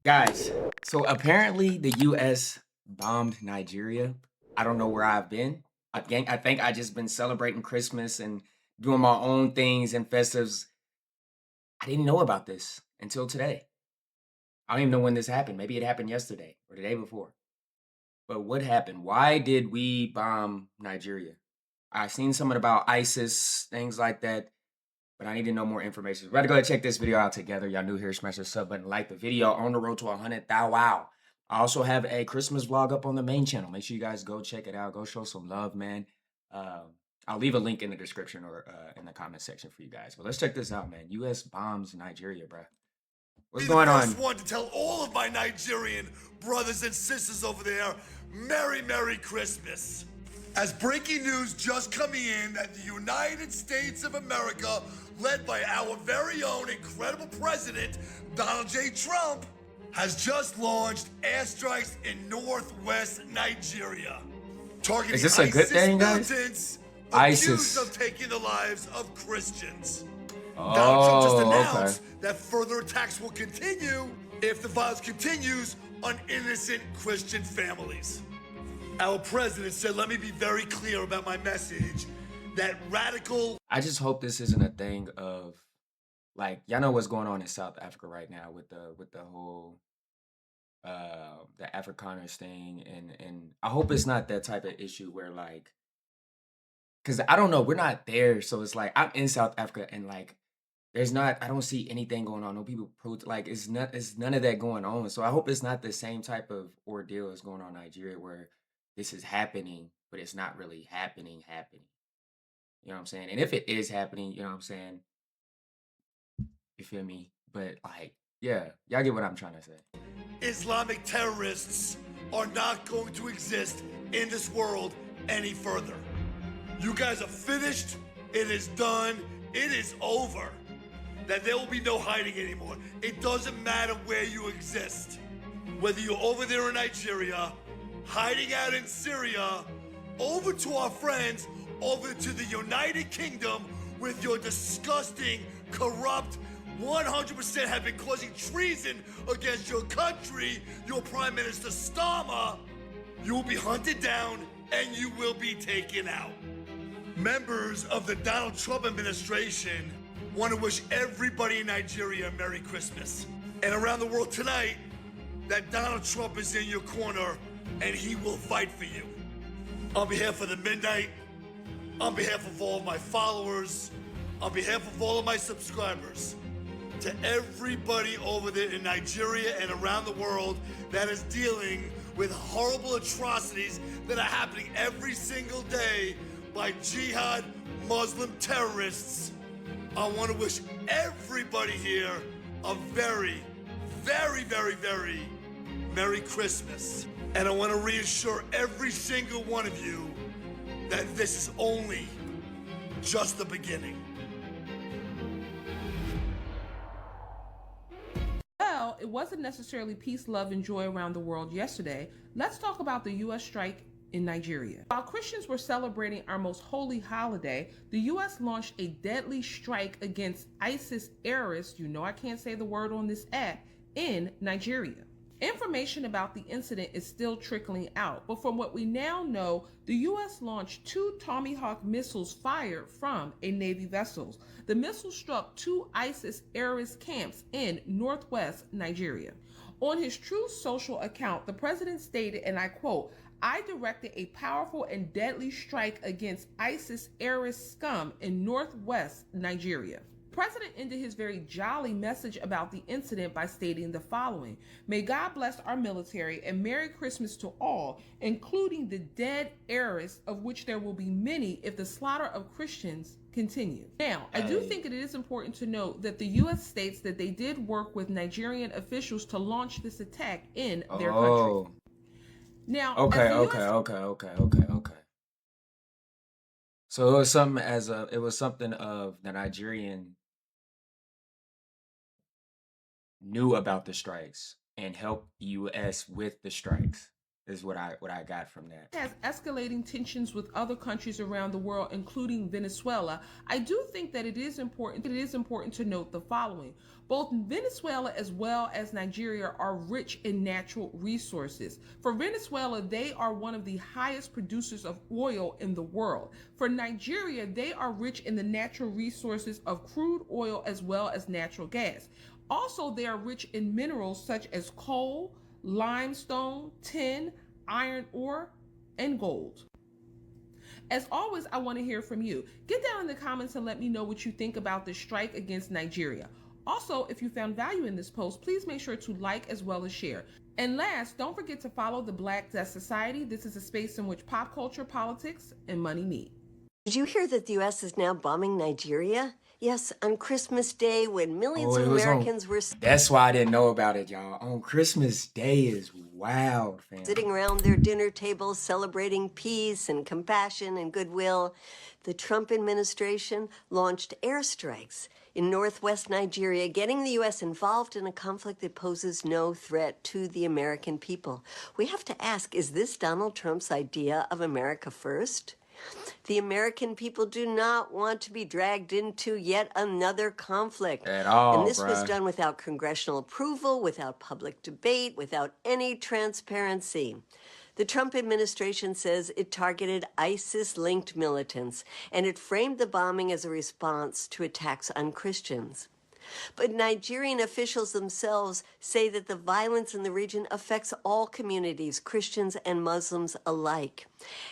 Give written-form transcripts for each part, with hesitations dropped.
Guys, so apparently the US bombed Nigeria. I don't know where I've been. I think I just been celebrating Christmas and doing my own things and festives. I didn't know about this until today. I don't even know when this happened. Maybe it happened yesterday or the day before. But what happened? Why did we bomb Nigeria? I seen something about ISIS, things like that, but I need to know more information. We're to go ahead and check this video out together. Y'all new here, smash the sub button, like the video. On the road to 100,000. Wow. I also have a Christmas vlog up on the main channel. Make sure you guys go check it out. Go show some love, man. I'll leave a link in the description or in the comment section for you guys. But let's check this out, man. U.S. bombs Nigeria, bruh. What's Be the going first on? one to tell all of my Nigerian brothers and sisters over there, Merry Christmas. As breaking news just coming in that the United States of America, led by our very own incredible president, Donald J. Trump, has just launched airstrikes in northwest Nigeria, targeting Is this a good ISIS thing, guys? militants ISIS. accused of taking the lives of Christians. Donald Trump just Oh, okay. announced that further attacks will continue if the violence continues on innocent Christian families. Our president said, let me be very clear about my message, that radical... I just hope this isn't a thing of, like, y'all know what's going on in South Africa right now with the whole the Afrikaners thing, and I hope it's not that type of issue where, like, because I don't know, we're not there, so it's like I'm in South Africa and like I don't see anything going on. No people like it's none of that going on. So I hope it's not the same type of ordeal as going on in Nigeria where this is happening, but it's not really happening. You know what I'm saying? And if it is happening, you know what I'm saying? You feel me? But like, yeah, y'all get what I'm trying to say. Islamic terrorists are not going to exist in this world any further. You guys are finished. It is done. It is over. That there will be no hiding anymore. It doesn't matter where you exist. Whether you're over there in Nigeria, hiding out in Syria, over to our friends, over to the United Kingdom with your disgusting, corrupt, 100% have been causing treason against your country, your Prime Minister Starmer, you will be hunted down and you will be taken out. Members of the Donald Trump administration want to wish everybody in Nigeria a Merry Christmas. And around the world tonight, that Donald Trump is in your corner and he will fight for you. On behalf of the Midnight, on behalf of all of my followers, on behalf of all of my subscribers, to everybody over there in Nigeria and around the world that is dealing with horrible atrocities that are happening every single day by jihad Muslim terrorists, I want to wish everybody here a very Merry Christmas. And I want to reassure every single one of you that this is only just the beginning. Well, it wasn't necessarily peace, love, and joy around the world yesterday. Let's talk about the U.S. strike in Nigeria. While Christians were celebrating our most holy holiday, the U.S. launched a deadly strike against ISIS terrorists, you know I can't say the word on this app, in Nigeria. Information about the incident is still trickling out, but from what we now know, the U.S. launched 2 Tomahawk missiles fired from a Navy vessel. The missiles struck 2 ISIS terrorist camps in northwest Nigeria. On his Truth Social account, the president stated, and I quote, "I directed a powerful and deadly strike against ISIS terrorist scum in northwest Nigeria." The president ended his very jolly message about the incident by stating the following: "May God bless our military and Merry Christmas to all, including the dead terrorists, of which there will be many if the slaughter of Christians continue." Now, I do think it is important to note that the U.S. states that they did work with Nigerian officials to launch this attack in their country. Now, Okay. So it was something of the Nigerian knew about the strikes and helped the US with the strikes. is what I got from that. Has escalating tensions with other countries around the world, including Venezuela, I do think that it is important to note the following. Both Venezuela as well as Nigeria are rich in natural resources. For Venezuela, they are one of the highest producers of oil in the world. For Nigeria, they are rich in the natural resources of crude oil as well as natural gas. Also, they are rich in minerals such as coal, limestone, tin, iron ore, and gold. As always, I want to hear from you. Get down in the comments and let me know what you think about this strike against Nigeria. Also, if you found value in this post, please make sure to like as well as share. And last, don't forget to follow the Black Death Society. This is a space in which pop culture, politics, and money meet. Did you hear that the U.S. is now bombing Nigeria? Yes, on Christmas Day when millions Oh, of it was on. Americans were That's why I didn't know about it, y'all. On Christmas Day is wild, fam. sitting around their dinner tables celebrating peace and compassion and goodwill, the Trump administration launched airstrikes in northwest Nigeria, getting the U.S. involved in a conflict that poses no threat to the American people. We have to ask, is this Donald Trump's idea of America first? The American people do not want to be dragged into yet another conflict. At all, and this was bruh. done without congressional approval, without public debate, without any transparency. The Trump administration says it targeted ISIS-linked militants, and it framed the bombing as a response to attacks on Christians. But Nigerian officials themselves say that the violence in the region affects all communities, Christians and Muslims alike,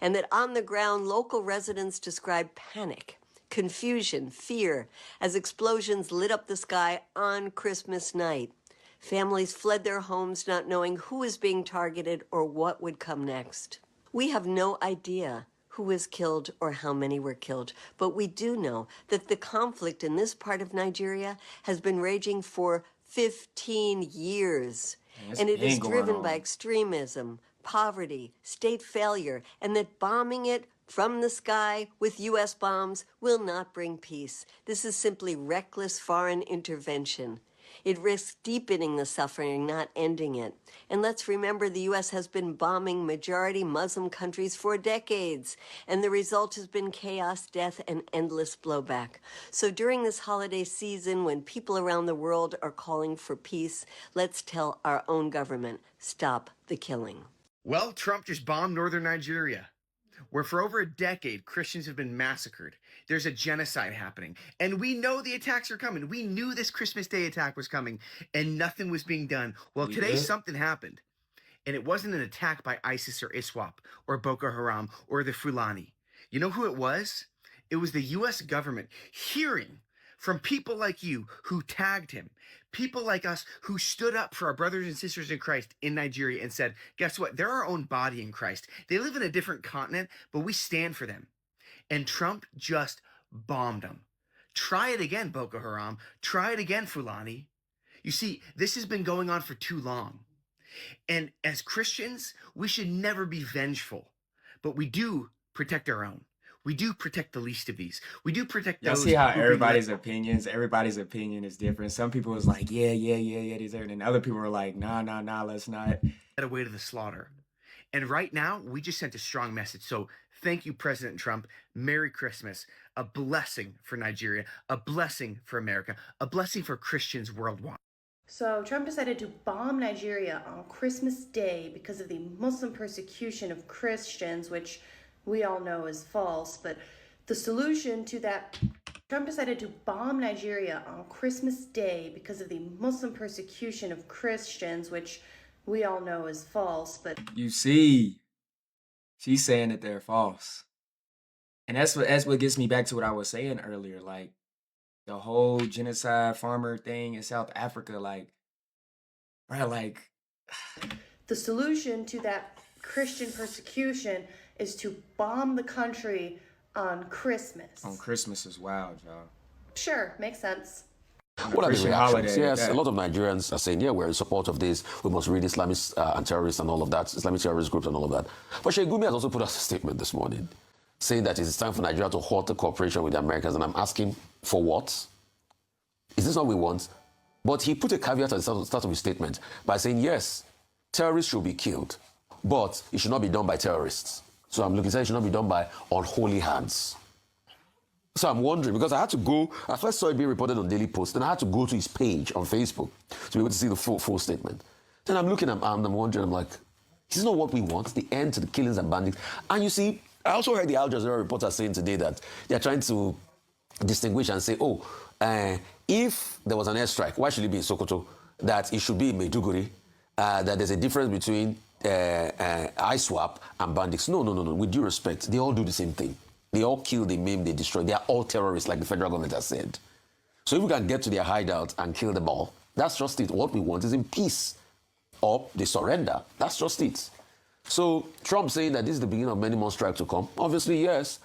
and that on the ground, local residents describe panic, confusion, fear, as explosions lit up the sky on Christmas night. Families fled their homes not knowing who was being targeted or what would come next. We have no idea who was killed or how many were killed, but we do know that the conflict in this part of Nigeria has been raging for 15 years, and it is driven by extremism, poverty, state failure, and that bombing it from the sky with U.S. bombs will not bring peace. This is simply reckless foreign intervention. It risks deepening the suffering, not ending it. And let's remember the U.S. has been bombing majority Muslim countries for decades, and the result has been chaos, death, and endless blowback. So during this holiday season, when people around the world are calling for peace, let's tell our own government, stop the killing. Well, Trump just bombed northern Nigeria, where for over a decade, Christians have been massacred. There's a genocide happening. And we know the attacks are coming. We knew this Christmas Day attack was coming, and nothing was being done. Well, today something happened. And it wasn't an attack by ISIS or ISWAP or Boko Haram or the Fulani. You know who it was? It was the U.S. government hearing from people like you who tagged him, people like us who stood up for our brothers and sisters in Christ in Nigeria and said, guess what? They're our own body in Christ. They live in a different continent, but we stand for them. And Trump just bombed them. Try it again, Boko Haram. Try it again, Fulani. You see, this has been going on for too long. And as Christians, we should never be vengeful, but we do protect our own. We do protect the least of these. We do protect those. Y'all see how everybody's opinion is different. Some people was like, yeah, deserve it. And other people were like, nah, let's not. Away to the slaughter. And right now, we just sent a strong message. So thank you, President Trump. Merry Christmas. A blessing for Nigeria, a blessing for America, a blessing for Christians worldwide. So Trump decided to bomb Nigeria on Christmas Day because of the Muslim persecution of Christians, which we all know is false. But the solution to that, Trump decided to bomb Nigeria on Christmas Day because of the Muslim persecution of Christians, which we all know is false. But you see, she's saying that they're false. And that's what gets me back to what I was saying earlier. Like, the whole genocide farmer thing in South Africa, like, bro, like. The solution to that Christian persecution is to bomb the country on Christmas. On Christmas is wild, y'all. Sure, makes sense. What are the reactions? Holiday, Yes, a lot of Nigerians are saying, yeah, we're in support of this. We must read Islamic and terrorists and all of that, Islamic terrorist groups and all of that. But Sheikh Gumi has also put out a statement this morning saying that it's time for Nigeria to halt the cooperation with the Americans. And I'm asking, for what? Is this what we want? But he put a caveat at the start of his statement by saying, yes, terrorists should be killed, but it should not be done by terrorists. So I'm looking at it should not be done by unholy hands. So I'm wondering, because I had to go, I first saw it being reported on Daily Post, then I had to go to his page on Facebook to be able to see the full statement. Then I'm looking at I'm wondering, I'm like, this is not what we want, the end to the killings and bandits. And you see, I also heard the Al Jazeera reporter saying today that they're trying to distinguish and say, if there was an airstrike, why should it be in Sokoto? That it should be in Maiduguri, that there's a difference between ISWAP and bandits. No. With due respect, they all do the same thing. They all kill, they maim, they destroy. They are all terrorists, like the federal government has said. So if we can get to their hideout and kill them all, that's just it. What we want is in peace. Or they surrender. That's just it. So Trump saying that this is the beginning of many more strikes to come. Obviously, yes.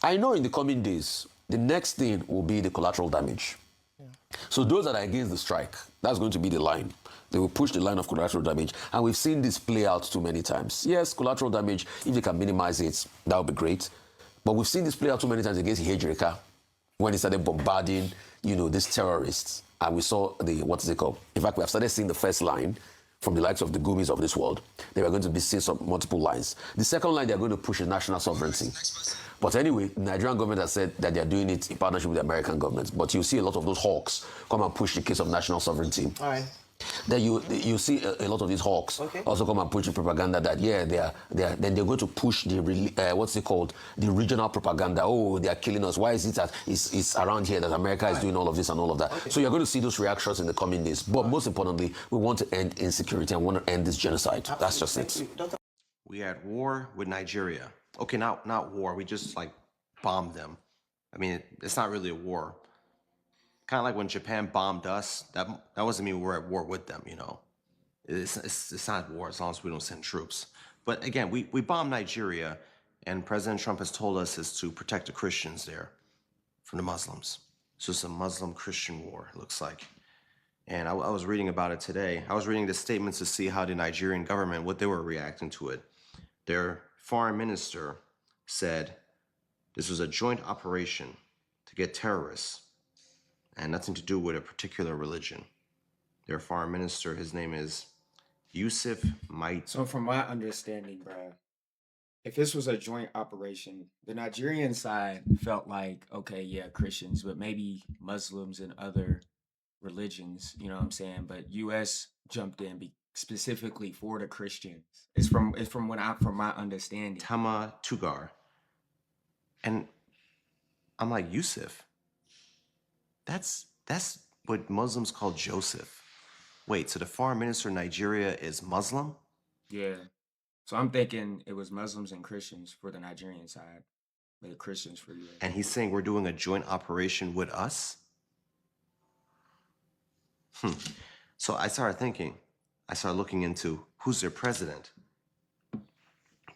I know in the coming days, the next thing will be the collateral damage. Yeah. So those that are against the strike, that's going to be the line. They will push the line of collateral damage. And we've seen this play out too many times. Yes, collateral damage, if they can minimize it, that would be great. But we've seen this play out too many times against Hejreka when he started bombarding, these terrorists. And we saw what is it called? In fact, we have started seeing the first line from the likes of the Gumis of this world. They were going to be seeing some multiple lines. The second line, they're going to push is national sovereignty. But anyway, the Nigerian government has said that they're doing it in partnership with the American government. But you see a lot of those hawks come and push the case of national sovereignty. All right. Then you see a lot of these hawks also come and push the propaganda that then they're going to push the the regional propaganda. Oh, they are killing us. Why is it that it's around here that America is doing all of this and all of that? Okay. So you're going to see those reactions in the coming days. But most importantly, we want to end insecurity and want to end this genocide. Absolutely. That's just it. We are at war with Nigeria. Okay, not war. We just bombed them. I mean, it's not really a war. Kind of like when Japan bombed us, that doesn't mean we're at war with them, It's not war as long as we don't send troops. But again, we bombed Nigeria, and President Trump has told us is to protect the Christians there from the Muslims. So it's a Muslim-Christian war, it looks like. And I was reading about it today. I was reading the statements to see how the Nigerian government, what they were reacting to it. Their foreign minister said this was a joint operation to get terrorists and nothing to do with a particular religion. Their foreign minister, his name is Yusuf Mayne. So from my understanding, bro, if this was a joint operation, the Nigerian side felt like, okay, yeah, Christians, but maybe Muslims and other religions, you know what I'm saying? But U.S. jumped in specifically for the Christians. It's from my understanding. Tama Tugar. And I'm like, Yusuf? That's what Muslims call Joseph. Wait, so the foreign minister of Nigeria is Muslim? Yeah. So I'm thinking it was Muslims and Christians for the Nigerian side, but the Christians for you. And he's saying we're doing a joint operation with us? So I started thinking, I started looking into who's their president.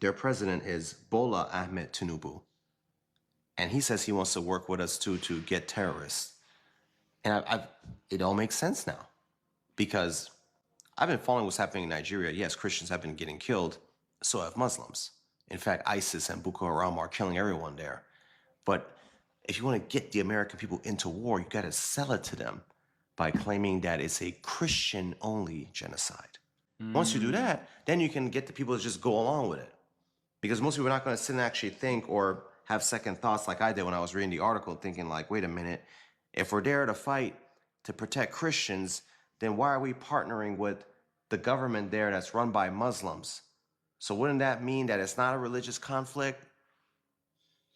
Their president is Bola Ahmed Tinubu. And he says he wants to work with us too to get terrorists. And it all makes sense now, because I've been following what's happening in Nigeria. Yes, Christians have been getting killed, so have Muslims. In fact, ISIS and Boko Haram are killing everyone there. But if you want to get the American people into war, you got to sell it to them by claiming that it's a Christian-only genocide. Once you do that, then you can get the people to just go along with it. Because most people are not going to sit and actually think or have second thoughts like I did when I was reading the article, thinking like, wait a minute, if we're there to fight to protect Christians, then why are we partnering with the government there that's run by Muslims? So wouldn't that mean that it's not a religious conflict?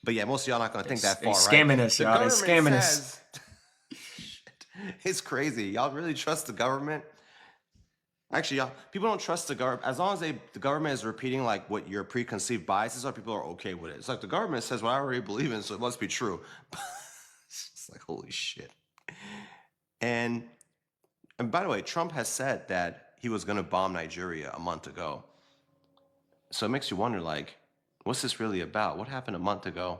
But yeah, most of y'all not going to think that far, right? Scamming us, y'all. They're scamming us. It's crazy. Y'all really trust the government? Actually, y'all, people don't trust the government. As long as the government is repeating like what your preconceived biases are, people are okay with it. It's like the government says what I already believe in, so it must be true. It's like, holy shit. And by the way, Trump has said that he was going to bomb Nigeria a month ago. So it makes you wonder, like, what's this really about? What happened a month ago?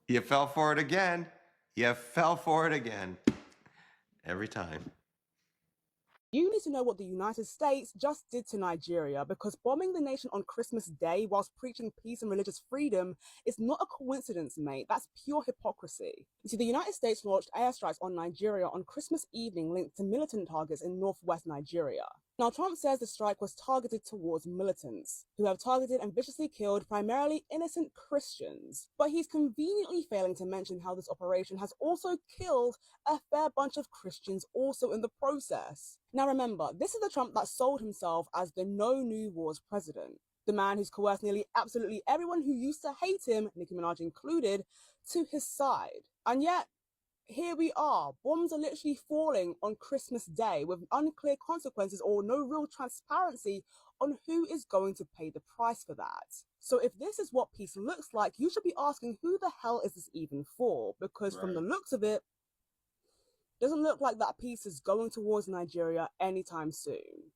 You fell for it again. You fell for it again. Every time. You need to know what the United States just did to Nigeria, because bombing the nation on Christmas Day whilst preaching peace and religious freedom is not a coincidence, mate. That's pure hypocrisy. You see, the United States launched airstrikes on Nigeria on Christmas evening linked to militant targets in northwest Nigeria. Now, Trump says the strike was targeted towards militants, who have targeted and viciously killed primarily innocent Christians. But he's conveniently failing to mention how this operation has also killed a fair bunch of Christians also in the process. Now remember, this is the Trump that sold himself as the no new wars president. The man who's coerced nearly absolutely everyone who used to hate him, Nicki Minaj included, to his side. And yet, here we are. Bombs are literally falling on Christmas Day with unclear consequences or no real transparency on who is going to pay the price for that. So if this is what peace looks like, you should be asking, who the hell is this even for? Because from the looks of it, doesn't look like that peace is going towards Nigeria anytime soon.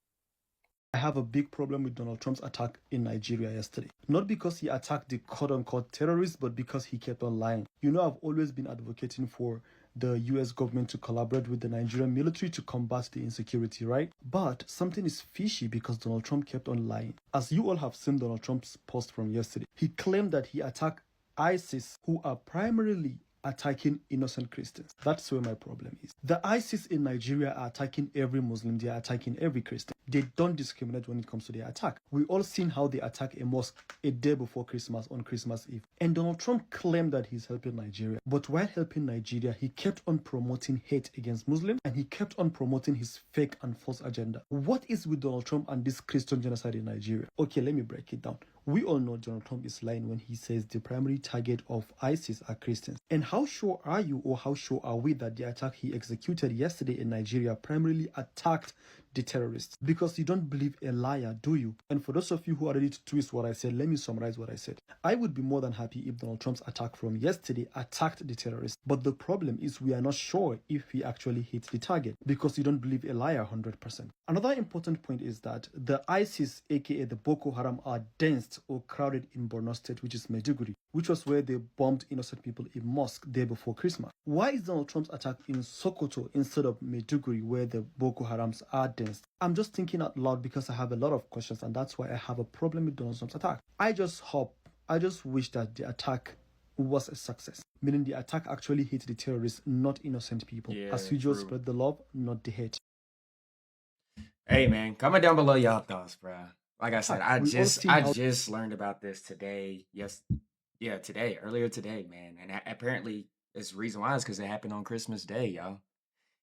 I have a big problem with Donald Trump's attack in Nigeria yesterday. Not because he attacked the quote-unquote terrorists, but because he kept on lying. You know, I've always been advocating for the US government to collaborate with the Nigerian military to combat the insecurity, right? But something is fishy because Donald Trump kept on lying. As you all have seen Donald Trump's post from yesterday, he claimed that he attacked ISIS, who are primarily attacking innocent Christians. That's where my problem is. The ISIS in Nigeria are attacking every Muslim, they are attacking every Christian. They don't discriminate when it comes to their attack. We all seen how they attack a mosque a day before Christmas on Christmas Eve. And Donald Trump claimed that he's helping Nigeria. But while helping Nigeria, he kept on promoting hate against Muslims and he kept on promoting his fake and false agenda. What is with Donald Trump and this Christian genocide in Nigeria? Okay, let me break it down. We all know Donald Trump is lying when he says the primary target of ISIS are Christians. And how sure are you, or how sure are we, that the attack he executed yesterday in Nigeria primarily attacked the terrorists? Because you don't believe a liar, do you? And for those of you who are ready to twist what I said, let me summarize what I said. I would be more than happy if Donald Trump's attack from yesterday attacked the terrorists. But the problem is we are not sure if he actually hit the target, because you don't believe a liar 100%. Another important point is that the ISIS, aka the Boko Haram, are dense or crowded in Borno State, which is Maiduguri, which was where they bombed innocent people in mosque day before Christmas. Why is Donald Trump's attack in Sokoto instead of Maiduguri, where the Boko Harams are dense? I'm just thinking out loud because I have a lot of questions, and that's why I have a problem with Donald Trump's attack. I just wish that the attack was a success, meaning the attack actually hit the terrorists, not innocent people. As usual, spread the love, not the hate. Hey man, comment down below y'all thoughts, bro. Like I said, I just learned about this today. Earlier today, man. And apparently, it's the reason why is because it happened on Christmas Day, y'all.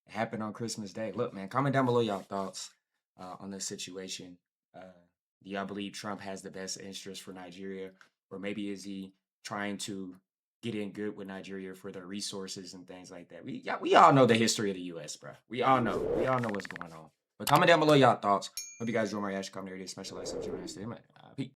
It happened on Christmas Day. Look, man, comment down below y'all thoughts on this situation. Do y'all believe Trump has the best interest for Nigeria, or maybe is he trying to get in good with Nigeria for their resources and things like that? We all know the history of the U.S., bro. We all know what's going on. But comment down below y'all thoughts. Hope you guys enjoy my reaction. Comment area, special like, subscribe, and stay. Peace.